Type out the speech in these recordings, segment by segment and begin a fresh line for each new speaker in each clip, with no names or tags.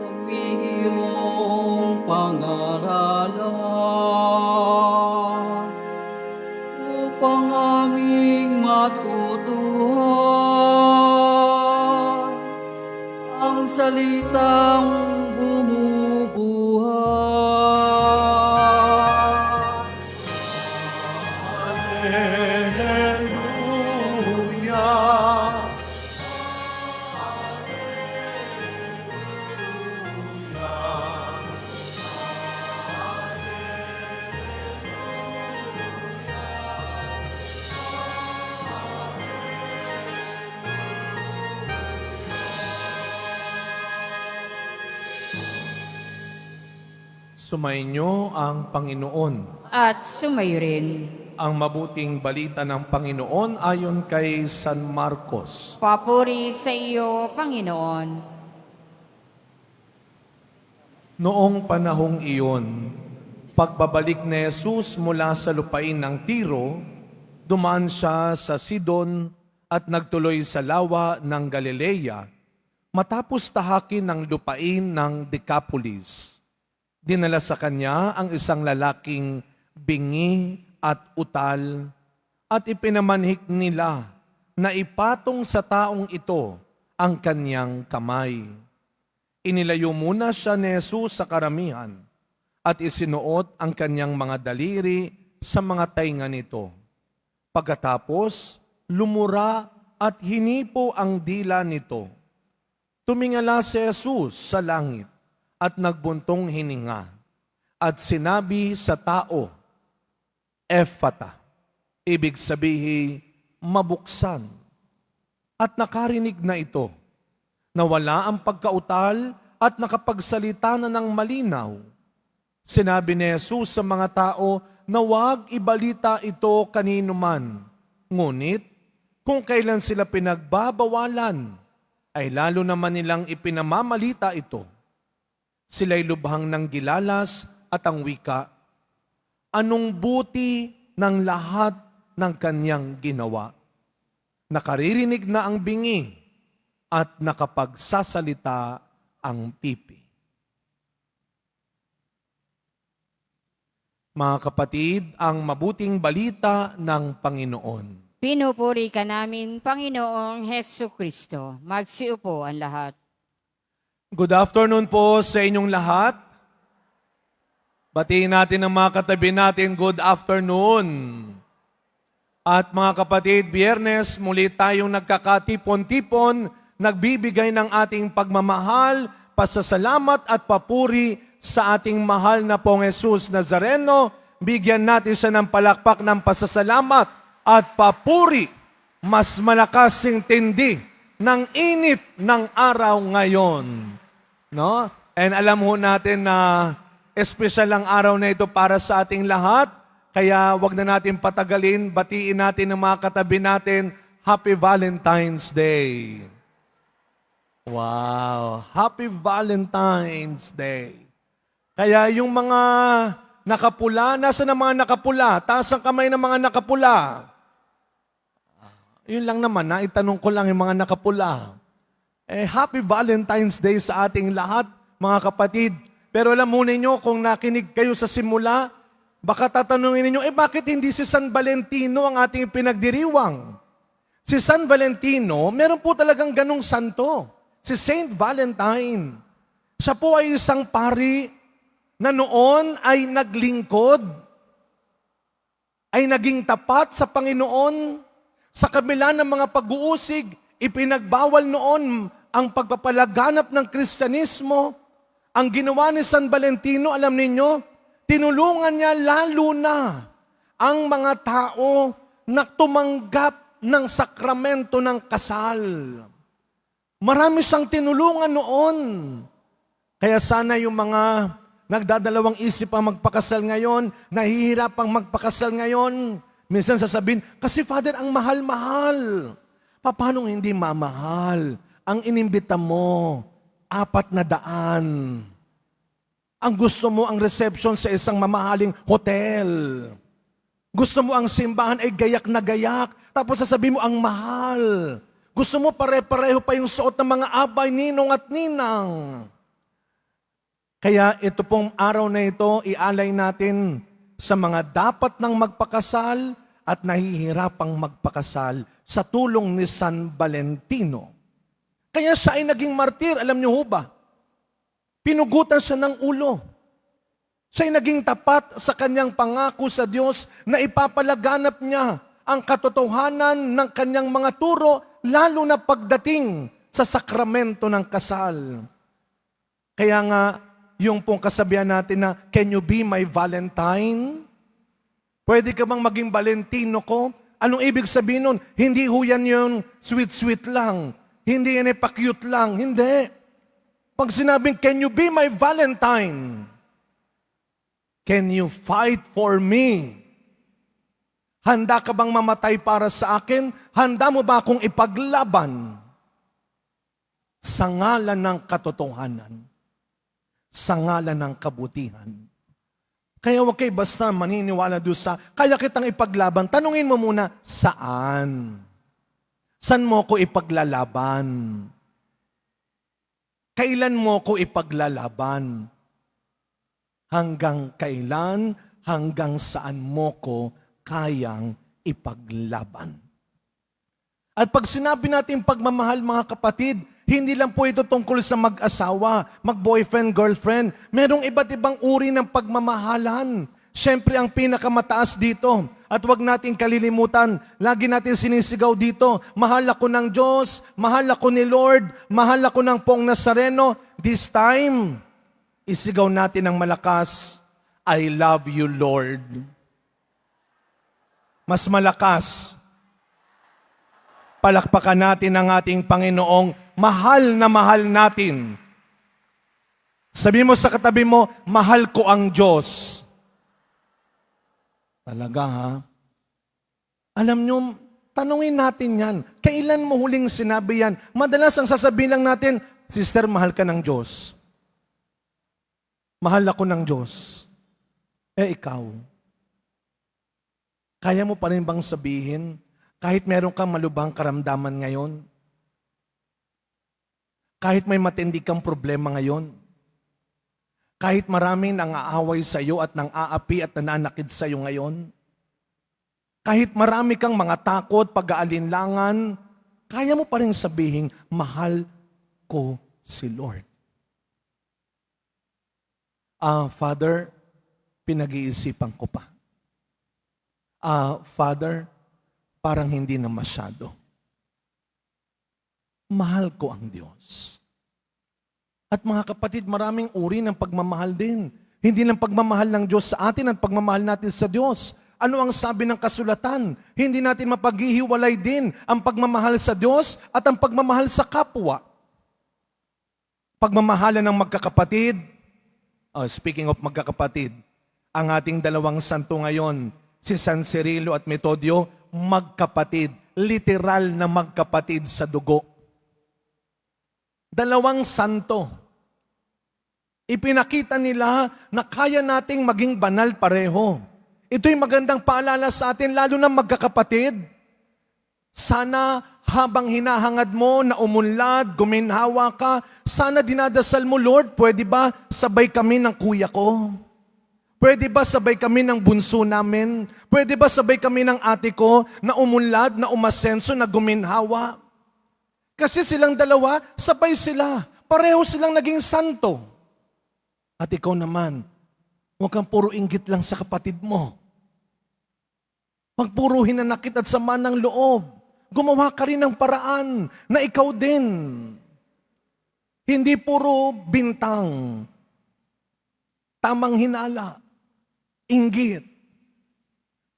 Kami iyong pangaralan upang aming matutuhan ang salitang bumubuhay.
Hallelujah. Sumainyo ang Panginoon.
At sumayo rin.
Ang mabuting balita ng Panginoon ayon kay San Marcos.
Papuri sa iyo, Panginoon.
Noong panahong iyon, pagbabalik ni Jesus mula sa lupain ng Tiro, dumaan siya sa Sidon at nagtuloy sa lawa ng Galilea, matapos tahakin ng lupain ng Decapolis. Dinala sa kanya ang isang lalaking bingi at utal at ipinamanhik nila na ipatong sa taong ito ang kanyang kamay. Inilayo muna siya ni Jesus sa karamihan at isinuot ang kanyang mga daliri sa mga tainga nito. Pagkatapos, lumura at hinipo ang dila nito. Tumingala si Jesus sa langit at nagbuntong hininga at sinabi sa tao, Ephata, ibig sabihin, mabuksan. At nakarinig na ito, nawala ang pagkautal at nakapagsalita na ng malinaw. Sinabi ni Jesus sa mga tao na huwag ibalita ito kanino man. Ngunit, kung kailan sila pinagbabawalan, ay lalo naman nilang ipinamamalita ito. Sila'y lubhang ng gilalas at ang wika, anong buti ng lahat ng kanyang ginawa. Nakaririnig na ang bingi at nakapagsasalita ang pipi. Mga kapatid, ang mabuting balita ng Panginoon.
Pinupuri ka namin, Panginoong Hesu Kristo. Magsiupo ang lahat.
Good afternoon po sa inyong lahat. Batiin natin ang mga katabi natin, good afternoon. At mga kapatid, Biyernes, muli tayong nagkakatipon-tipon, nagbibigay ng ating pagmamahal, pasasalamat at papuri sa ating mahal na pong Jesus Nazareno. Bigyan natin siya ng palakpak ng pasasalamat at papuri, mas malakasing tindi ng init ng araw ngayon. No? And alam ho natin na espesyal ang araw na ito para sa ating lahat. Kaya wag na natin patagalin, batiin natin ang mga katabi natin, Happy Valentine's Day. Wow! Happy Valentine's Day. Kaya yung mga nakapula, nasa na mga nakapula? Taas ang kamay ng mga nakapula. Yun lang naman, naitanong ko lang yung mga nakapula. Happy Valentine's Day sa ating lahat, mga kapatid. Pero alam mo ninyo, kung nakinig kayo sa simula, baka tatanungin ninyo, bakit hindi si San Valentino ang ating pinagdiriwang? Si San Valentino, meron po talagang ganong santo. Si Saint Valentine. Siya po ay isang pari na noon ay naglingkod, ay naging tapat sa Panginoon. Sa kabila ng mga pag-uusig, ipinagbawal noon ang pagpapalaganap ng Kristyanismo. Ang ginawa ni San Valentino, alam ninyo, tinulungan niya lalo na ang mga tao na tumanggap ng sakramento ng kasal. Marami siyang tinulungan noon. Kaya sana yung mga nagdadalawang isip ang magpakasal ngayon, nahihirapang magpakasal ngayon, minsan sasabihin, kasi Father, ang mahal-mahal. Paano hindi mamahal? Ang inimbita mo, 400. Ang gusto mo ang reception sa isang mamahaling hotel. Gusto mo ang simbahan ay gayak na gayak. Tapos sasabihin mo ang mahal. Gusto mo pare-pareho pa yung suot ng mga abay, ninong at ninang. Kaya ito pong araw na ito, ialay natin sa mga dapat nang magpakasal at nahihirapang magpakasal sa tulong ni San Valentino. Kaya siya ay naging martir, alam niyo ho ba? Pinugutan siya ng ulo. Siya ay naging tapat sa kanyang pangako sa Diyos na ipapalaganap niya ang katotohanan ng kanyang mga turo, lalo na pagdating sa sakramento ng kasal. Kaya nga, yung pong kasabihan natin na, can you be my Valentine? Pwede ka bang maging Valentino ko? Anong ibig sabihin nun? Hindi ho yan yung sweet-sweet lang. Hindi yan pa-cute lang. Hindi. Pag sinabing, can you be my Valentine? Can you fight for me? Handa ka bang mamatay para sa akin? Handa mo ba akong ipaglaban? Sa ngalan ng katotohanan. Sa ngalan ng kabutihan. Kaya huwag kayo basta maniniwala doon sa, kaya kitang ipaglaban. Tanungin mo muna, saan? Saan mo ko ipaglalaban? Kailan mo ko ipaglalaban? Hanggang kailan, hanggang saan mo ko kayang ipaglaban? At pag sinabi natin pagmamahal, mga kapatid, hindi lang po ito tungkol sa mag-asawa, mag-boyfriend, girlfriend. Merong iba't ibang uri ng pagmamahalan. Siyempre, ang pinakamataas dito, at wag nating kalilimutan, lagi natin sinisigaw dito, mahal ako ng Diyos, mahal ako ni Lord, mahal ako ng Pong Nazareno. This time, isigaw natin ng malakas, I love you, Lord. Mas malakas, palakpakan natin ang ating Panginoong mahal na mahal natin. Sabi mo sa katabi mo, mahal ko ang Diyos. Talaga ha? Alam nyo, tanungin natin yan. Kailan mo huling sinabi yan? Madalas ang sasabihin lang natin, sister, mahal ka ng Diyos. Mahal ako ng Diyos. Ikaw, kaya mo pa rin bang sabihin, kahit meron kang malubhang karamdaman ngayon, kahit may matindi kang problema ngayon, kahit maraming nang-aaway sa iyo at nang-aapi at nananakid sa iyo ngayon, kahit marami kang mga takot, pag-aalinlangan, kaya mo pa rin sabihin, mahal ko si Lord. Father, pinag-iisipan ko pa. Father, parang hindi na masyado. Mahal ko ang Diyos. At mga kapatid, maraming uri ng pagmamahal din. Hindi lang pagmamahal ng Diyos sa atin at pagmamahal natin sa Diyos. Ano ang sabi ng kasulatan? Hindi natin mapaghihiwalay din ang pagmamahal sa Diyos at ang pagmamahal sa kapwa. Pagmamahalan ng magkakapatid. Speaking of magkakapatid, ang ating dalawang santo ngayon, si San Cirilo at Metodio, magkapatid. Literal na magkapatid sa dugo. Dalawang santo. Ipinakita nila na kaya nating maging banal pareho. Ito'y magandang paalala sa atin, lalo na magkakapatid. Sana habang hinahangad mo na umunlad, guminhawa ka, sana dinadasal mo, Lord, pwede ba sabay kami ng kuya ko? Pwede ba sabay kami ng bunso namin? Pwede ba sabay kami ng ate ko na umunlad, na umasenso, na guminhawa? Kasi silang dalawa, sabay sila. Pareho silang naging santo. At ikaw naman, huwag kang puro inggit lang sa kapatid mo. Huwag puro hinanakit at sama ng loob. Gumawa ka rin ng paraan na ikaw din. Hindi puro bintang. Tamang hinala. Inggit.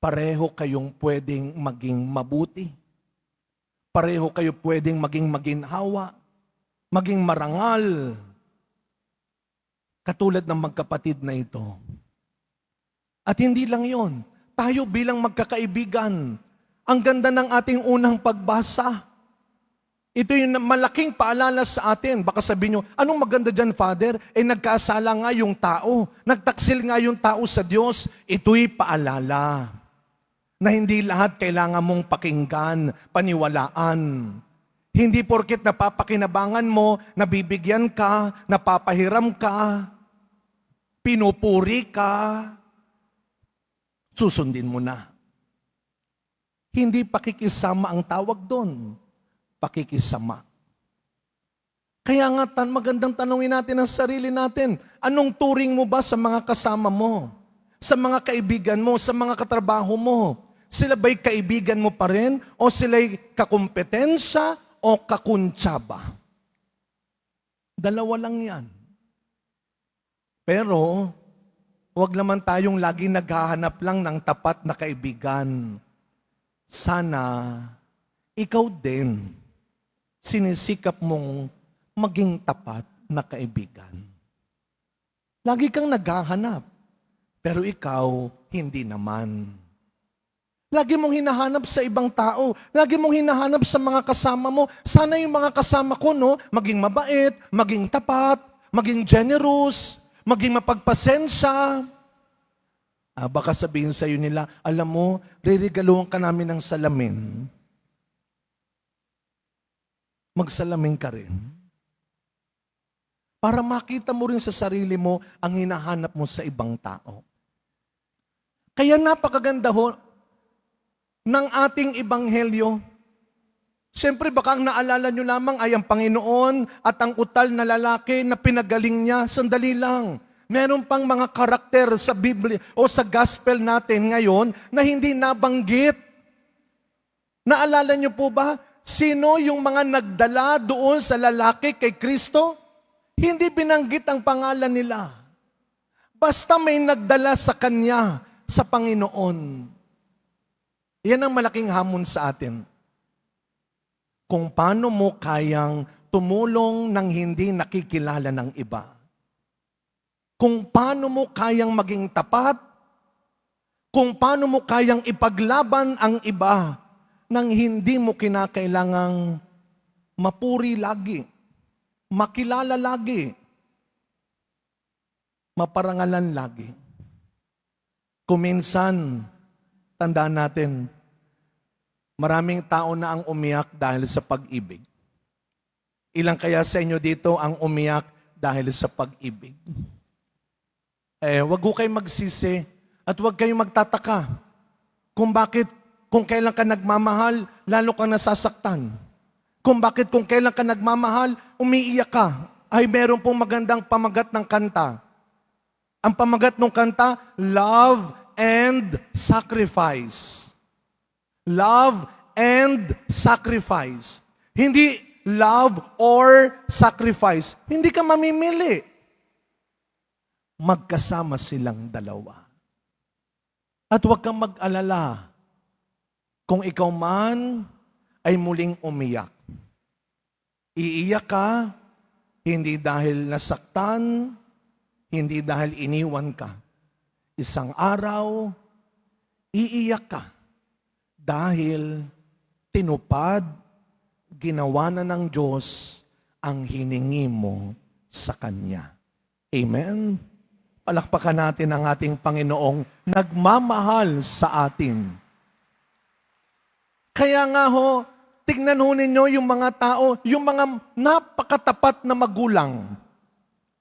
Pareho kayong pwedeng maging mabuti. Pareho kayo pwedeng maging maginhawa, maging marangal. Katulad ng magkapatid na ito. At hindi lang yon, tayo bilang magkakaibigan, ang ganda ng ating unang pagbasa. Ito yung malaking paalala sa atin. Baka sabihin nyo, anong maganda dyan, Father? Nagkasala nga yung tao. Nagtaksil nga yung tao sa Diyos. Ito'y paalala na hindi lahat kailangan mong pakinggan, paniwalaan. Hindi porket napapakinabangan mo, nabibigyan ka, napapahiram ka, pinupuri ka, susundin mo na. Hindi pakikisama ang tawag doon. Pakikisama. Kaya nga, magandang tanungin natin ang sarili natin. Anong turing mo ba sa mga kasama mo? Sa mga kaibigan mo? Sa mga katrabaho mo? Sila ba'y kaibigan mo pa rin? O sila'y kakumpetensya o kakuntsaba? Dalawa lang yan. Pero, huwag naman tayong lagi naghahanap lang ng tapat na kaibigan. Sana, ikaw din, sinisikap mong maging tapat na kaibigan. Lagi kang naghahanap, pero ikaw, hindi naman. Lagi mong hinahanap sa ibang tao. Lagi mong hinahanap sa mga kasama mo. Sana yung mga kasama ko, maging mabait, maging tapat, maging generous, maging mapagpasensya. Baka sabihin sa iyo nila, alam mo, ririgaluhan ka namin ng salamin. Magsalamin ka rin. Para makita mo rin sa sarili mo ang hinahanap mo sa ibang tao. Kaya napakaganda ng ating ebanghelyo. Siyempre baka ang naalala nyo lamang ay ang Panginoon at ang utal na lalaki na pinagaling niya. Sandali lang. Meron pang mga karakter sa Biblia o sa gospel natin ngayon na hindi nabanggit. Naalala nyo po ba? Sino yung mga nagdala doon sa lalaki kay Kristo? Hindi binanggit ang pangalan nila. Basta may nagdala sa Kanya, sa Panginoon. Yan ang malaking hamon sa atin. Kung paano mo kayang tumulong ng hindi nakikilala ng iba. Kung paano mo kayang maging tapat. Kung paano mo kayang ipaglaban ang iba nang hindi mo kinakailangang mapuri lagi. Makilala lagi. Maparangalan lagi. Kuminsan, tandaan natin, maraming tao na ang umiyak dahil sa pag-ibig. Ilang kaya sa inyo dito ang umiyak dahil sa pag-ibig? Wag ko kayong magsisi at wag kayong magtataka kung bakit kung kailan ka nagmamahal, lalo kang nasasaktan. Kung bakit kung kailan ka nagmamahal, umiiyak ka. Ay meron pong magandang pamagat ng kanta. Ang pamagat ng kanta, love and sacrifice. Love and sacrifice. Hindi love or sacrifice. Hindi ka mamimili. Magkasama silang dalawa. At huwag kang mag-alala kung ikaw man ay muling umiyak. Iiyak ka, hindi dahil nasaktan, hindi dahil iniwan ka. Isang araw, iiyak ka dahil tinupad, ginawa na ng Diyos ang hiningi mo sa Kanya. Amen? Palakpakan natin ang ating Panginoong nagmamahal sa atin. Kaya nga tignan ninyo yung mga tao, yung mga napakatapat na magulang.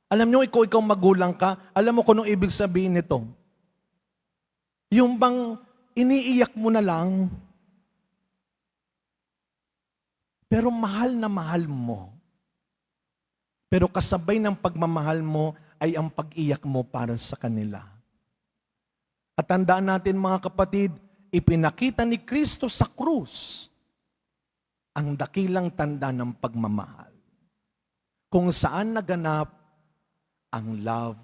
Alam nyo, ikaw magulang ka, alam mo kung anong ibig sabihin nito? Yung bang iniiyak mo na lang, pero mahal na mahal mo. Pero kasabay ng pagmamahal mo ay ang pag-iyak mo para sa kanila. At tandaan natin mga kapatid, ipinakita ni Kristo sa krus ang dakilang tanda ng pagmamahal. Kung saan naganap ang love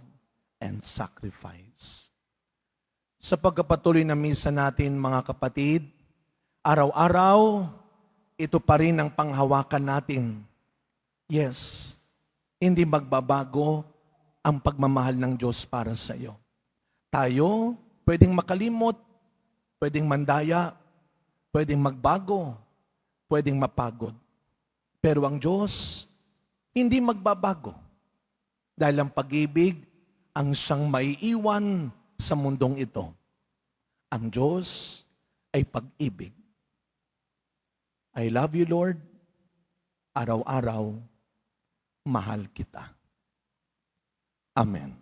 and sacrifice. Sa pagpapatuloy na misa natin mga kapatid, araw-araw, ito pa rin ang panghawakan natin. Yes, hindi magbabago ang pagmamahal ng Diyos para sa iyo. Tayo, pwedeng makalimot, pwedeng mandaya, pwedeng magbago, pwedeng mapagod. Pero ang Diyos, hindi magbabago. Dahil ang pag-ibig, ang siyang maiiwan sa mundong ito. Ang Diyos ay pag-ibig. I love you, Lord. Araw-araw, mahal kita. Amen.